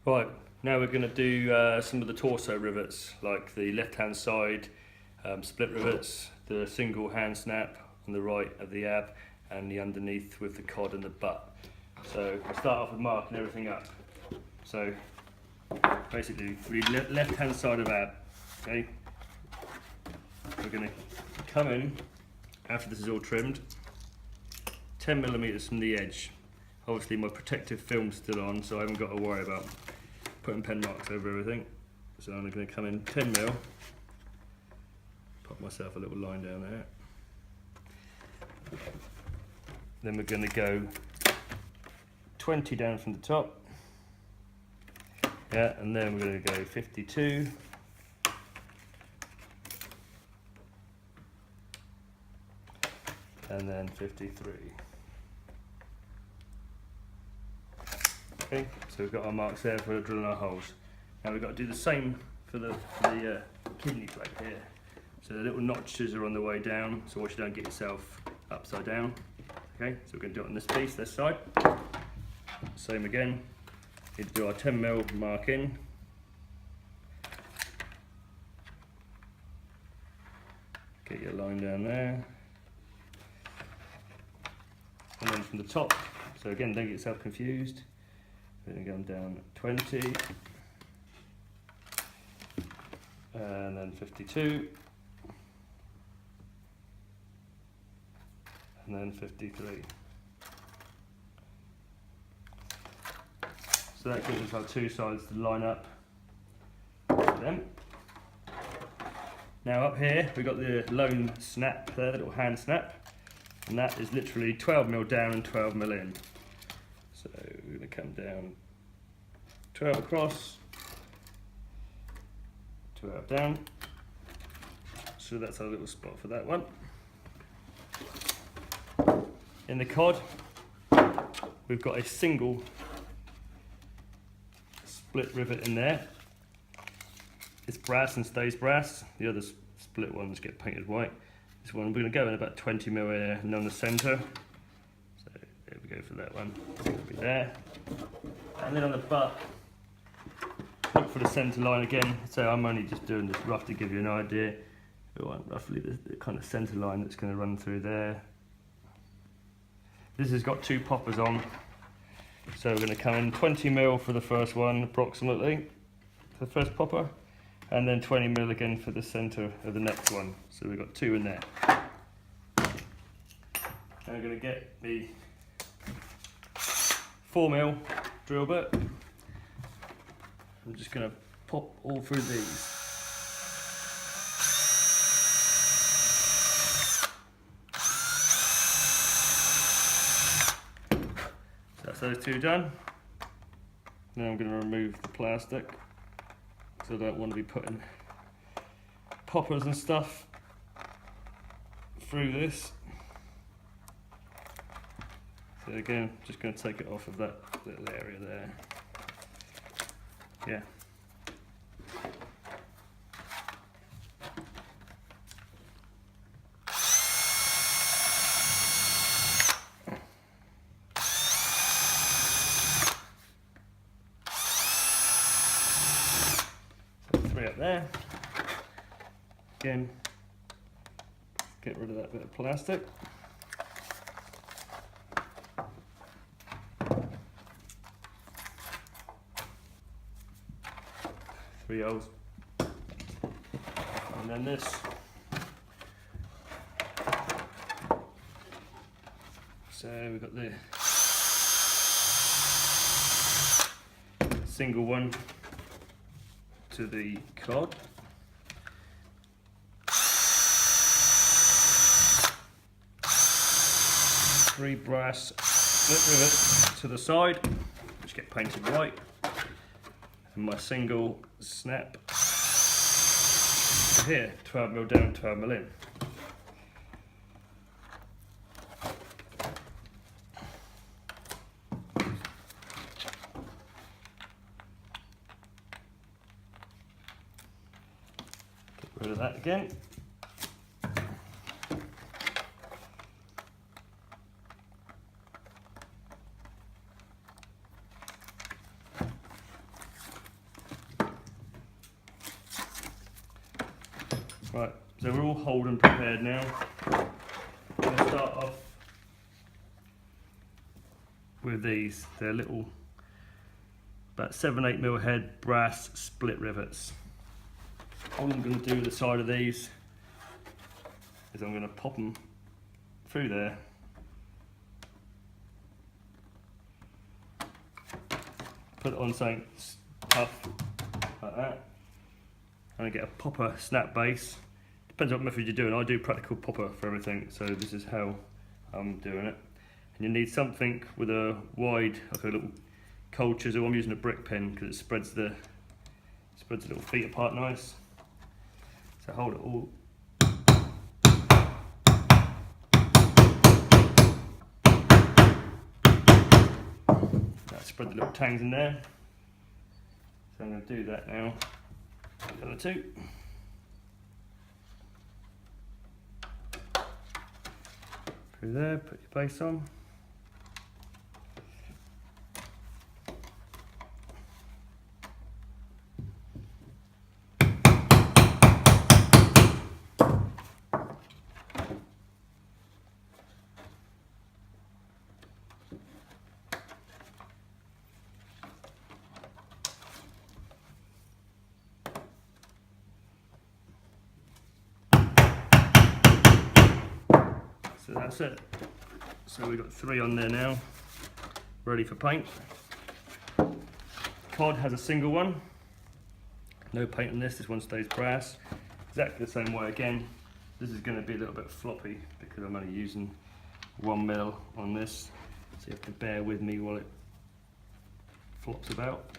Right, now we're going to do some of the torso rivets, like the left-hand side split rivets, the single hand snap on the right of the ab, and the underneath with the cod and the butt. So we'll start off with marking everything up. So basically, we left-hand side of ab. Okay, we're going to come in after this is all trimmed, 10mm from the edge. Obviously my protective film's still on, so I haven't got to worry about putting pen marks over everything. So I'm going to come in 10mm, pop myself a little line down there. Then we're going to go 20 down from the top. Yeah, and then we're going to go 52. And then 53. Okay, so we've got our marks there for drilling our holes. Now we've got to do the same for the kidney plate here. So the little notches are on the way down, so watch you don't get yourself upside down. Okay, so we're going to do it on this piece, this side. Same again. Need to do our 10mm mark in. Get your line down there. And then from the top, so again, don't get yourself confused. We're going to go down 20, and then 52, and then 53. So that gives us our two sides to line up with them. Now up here, we've got the lone snap there, the little hand snap, and that is literally 12mm down and 12mm in. So we're going to come down 12 across, 12 down. So that's our little spot for that one. In the cod, we've got a single split rivet in there. It's brass and stays brass. The other split ones get painted white. This one we're going to go in about 20mm here and on the centre. So there we go for that one. It'll be there. And then on the butt, look for the centre line again. So I'm only just doing this rough to give you an idea. We want roughly the kind of centre line that's going to run through there. This has got two poppers on. So we're going to come in 20mm for the first one, approximately, for the first popper. And then 20mm again for the centre of the next one. So we've got two in there. Now I'm going to get the 4mm drill bit. I'm just going to pop all through these. So that's those two done. Now I'm going to remove the plastic, so I don't want to be putting poppers and stuff through this. So again, just going to take it off of that little area there. Yeah. So 3 up there. Again, get rid of that bit of plastic. Three holes, and then this. So we've got the single one to the cod. Three brass split rivets to the side, which get painted white. And my single snap here, 12mm down, 12mm in. Get rid of that again. Right, so we're all holding prepared now. I'm going to start off with these. They're little, about 7-8mm head brass split rivets. All I'm going to do with the side of these is I'm going to pop them through there. Put it on something tough like that. And I get a popper snap base. Depends on what method you're doing. I do practical popper for everything, so this is how I'm doing it. And you need something with a wide, like a little cold chisel. I'm using a brick pen because it spreads the little feet apart nice. So hold it all. Spread the little tangs in there. So I'm going to do that now. The other two. Through there, put your base on. So that's it. So we've got 3 on there now, ready for paint. Cod has a single one. No paint on this one stays brass. Exactly the same way again. This is going to be a little bit floppy because I'm only using 1mm on this. So you have to bear with me while it flops about.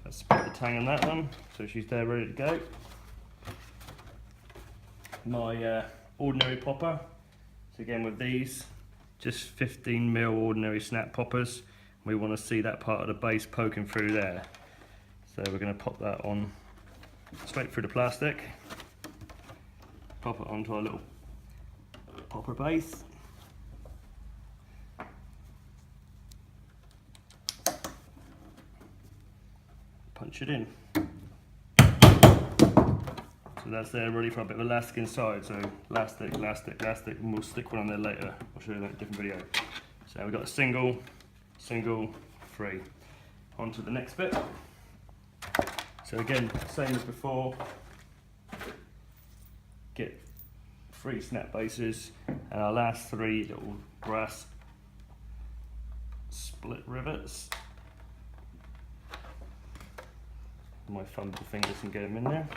Let's split the tang on that one, so she's there ready to go. My ordinary popper, so again with these, just 15mm ordinary snap poppers. We want to see that part of the base poking through there. So we're going to pop that on straight through the plastic, pop it onto our little popper base. Punch it in. So that's there ready for a bit of elastic inside. So elastic, elastic, elastic, and we'll stick one on there later. I'll show you that in a different video. So we've got a single, single, 3. On to the next bit. So again, same as before. Get 3 snap bases and our last 3 little brass split rivets. My fumble fingers can get them in there.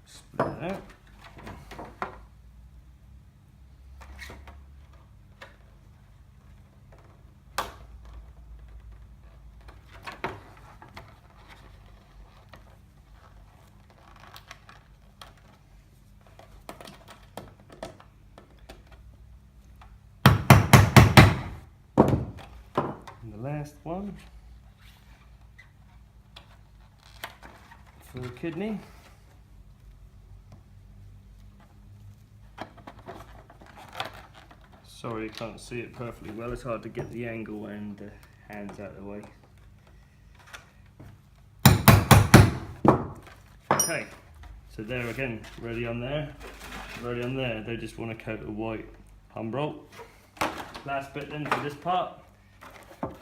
Split it out. And the last one for the kidney. Sorry, you can't see it perfectly well. It's hard to get the angle and the hands out of the way. Okay, so there again, ready on there, ready on there. They just want to coat a white humbrol. Last bit then for this part.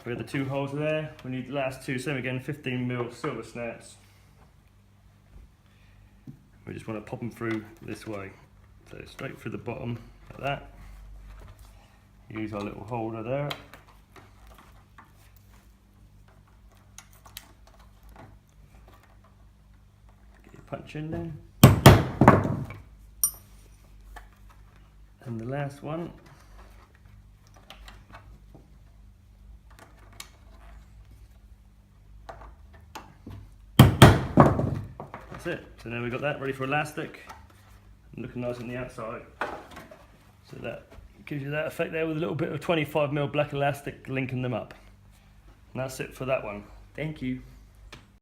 We have the 2 holes there. We need the last 2, same again, 15mm silver snaps. We just want to pop them through this way. So straight through the bottom, like that. Use our little holder there. Get your punch in there. And the last one. That's it. So now we've got that ready for elastic. Looking nice on the outside. So that gives you that effect there with a little bit of 25mm black elastic linking them up. And that's it for that one. Thank you.